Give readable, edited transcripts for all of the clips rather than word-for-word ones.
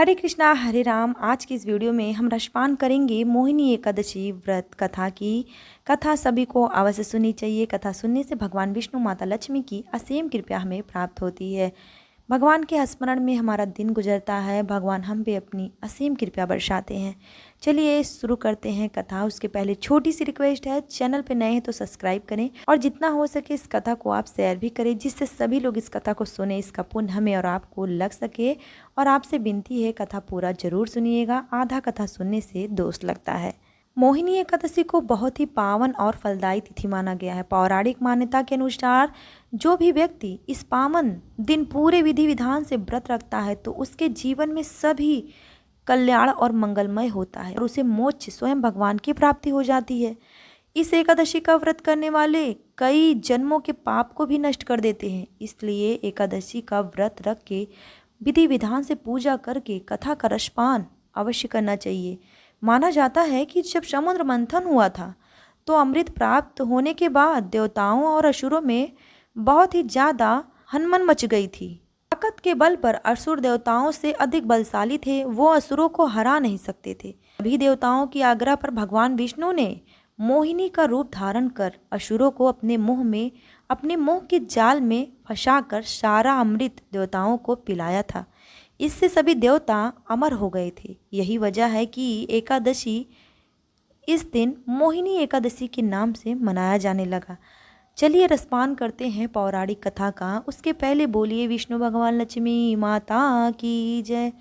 हरे कृष्णा हरे राम। आज की इस वीडियो में हम रसपान करेंगे मोहिनी एकादशी व्रत कथा की। कथा सभी को अवश्य सुननी चाहिए। कथा सुनने से भगवान विष्णु माता लक्ष्मी की असीम कृपा हमें प्राप्त होती है। भगवान के स्मरण में हमारा दिन गुजरता है। भगवान हम पे अपनी असीम कृपा बरसाते हैं। चलिए शुरू करते हैं कथा। उसके पहले छोटी सी रिक्वेस्ट है, चैनल पे नए हैं तो सब्सक्राइब करें और जितना हो सके इस कथा को आप शेयर भी करें, जिससे सभी लोग इस कथा को सुने, इसका पुण्य हमें और आपको लग सके। और आपसे विनती है कथा पूरा जरूर सुनिएगा, आधा कथा सुनने से दोष लगता है। मोहिनी एकादशी को बहुत ही पावन और फलदायी तिथि माना गया है। पौराणिक मान्यता के अनुसार जो भी व्यक्ति इस पावन दिन पूरे विधि विधान से व्रत रखता है तो उसके जीवन में सभी कल्याण और मंगलमय होता है और उसे मोक्ष स्वयं भगवान की प्राप्ति हो जाती है। इस एकादशी का व्रत करने वाले कई जन्मों के पाप को भी नष्ट कर देते हैं। इसलिए एकादशी का व्रत रख के विधि विधान से पूजा करके कथा का रसपान अवश्य करना चाहिए। माना जाता है कि जब समुद्र मंथन हुआ था तो अमृत प्राप्त होने के बाद देवताओं और असुरों में बहुत ही ज़्यादा हनमन मच गई थी। ताकत के बल पर असुर देवताओं से अधिक बलशाली थे, वो असुरों को हरा नहीं सकते थे। सभी देवताओं की आज्ञा पर भगवान विष्णु ने मोहिनी का रूप धारण कर असुरों को अपने मुंह के जाल में फंसाकर सारा अमृत देवताओं को पिलाया था। इससे सभी देवता अमर हो गए थे। यही वजह है कि एकादशी इस दिन मोहिनी एकादशी के नाम से मनाया जाने लगा। चलिए रसपान करते हैं पौराणिक कथा का। उसके पहले बोलिए विष्णु भगवान लक्ष्मी माता की जय।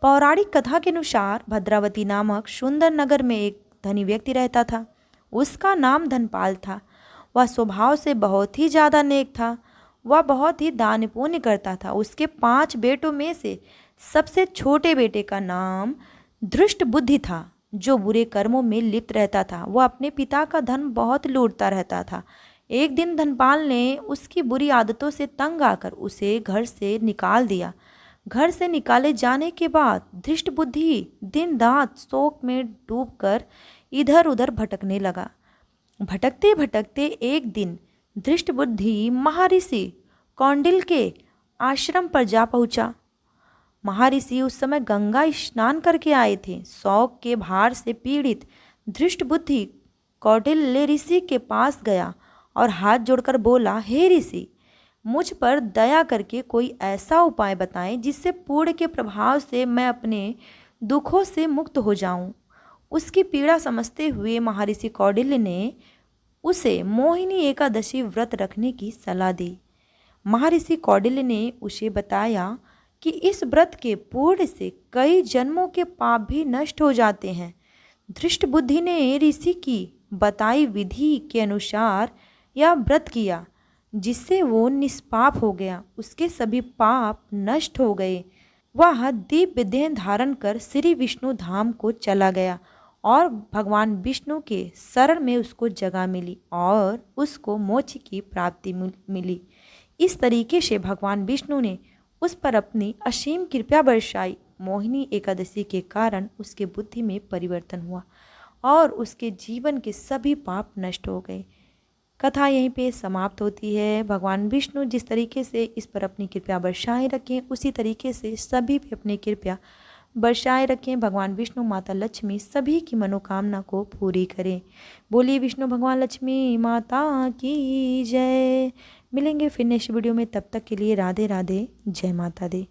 पौराणिक कथा के अनुसार भद्रावती नामक सुंदर नगर में एक धनी व्यक्ति रहता था। उसका नाम धनपाल था। वह स्वभाव से बहुत ही ज़्यादा नेक था। वह बहुत ही दान पुण्य करता था। उसके 5 बेटों में से सबसे छोटे बेटे का नाम धृष्ट बुद्धि था, जो बुरे कर्मों में लिप्त रहता था। वह अपने पिता का धन बहुत लूटता रहता था। एक दिन धनपाल ने उसकी बुरी आदतों से तंग आकर उसे घर से निकाल दिया। घर से निकाले जाने के बाद धृष्ट बुद्धि दिन रात शोक में डूबकर इधर उधर भटकने लगा। भटकते भटकते एक दिन धृष्ट बुद्धि महर्षि कौंडिल के आश्रम पर जा पहुंचा। महर्षि उस समय गंगा स्नान करके आए थे। शौक के भार से पीड़ित धृष्ट बुद्धि कौटिल्य ऋषि के पास गया और हाथ जोड़कर बोला, हे ऋषि, मुझ पर दया करके कोई ऐसा उपाय बताएं जिससे पुण्य के प्रभाव से मैं अपने दुखों से मुक्त हो जाऊं। उसकी पीड़ा समझते हुए महर्षि कौटिल्य ने उसे मोहिनी एकादशी व्रत रखने की सलाह दी। महर्षि कौटिल्य ने उसे बताया कि इस व्रत के पुण्य से कई जन्मों के पाप भी नष्ट हो जाते हैं। धृष्ट बुद्धि ने ऋषि की बताई विधि के अनुसार यह व्रत किया, जिससे वो निष्पाप हो गया। उसके सभी पाप नष्ट हो गए। वह दिव्य देह धारण कर श्री विष्णु धाम को चला गया और भगवान विष्णु के शरण में उसको जगह मिली और उसको मोक्ष की प्राप्ति मिली। इस तरीके से भगवान विष्णु ने उस पर अपनी असीम कृपा बरसाई। मोहिनी एकादशी के कारण उसके बुद्धि में परिवर्तन हुआ और उसके जीवन के सभी पाप नष्ट हो गए। कथा यहीं पे समाप्त होती है। भगवान विष्णु जिस तरीके से इस पर अपनी कृपा बरसाए रखें, उसी तरीके से सभी पे अपनी कृपा बरसाए रखें। भगवान विष्णु माता लक्ष्मी सभी की मनोकामना को पूरी करें। बोलिए विष्णु भगवान लक्ष्मी माता की जय। मिलेंगे फिर नेक्स्ट वीडियो में, तब तक के लिए राधे राधे, जय माता दी।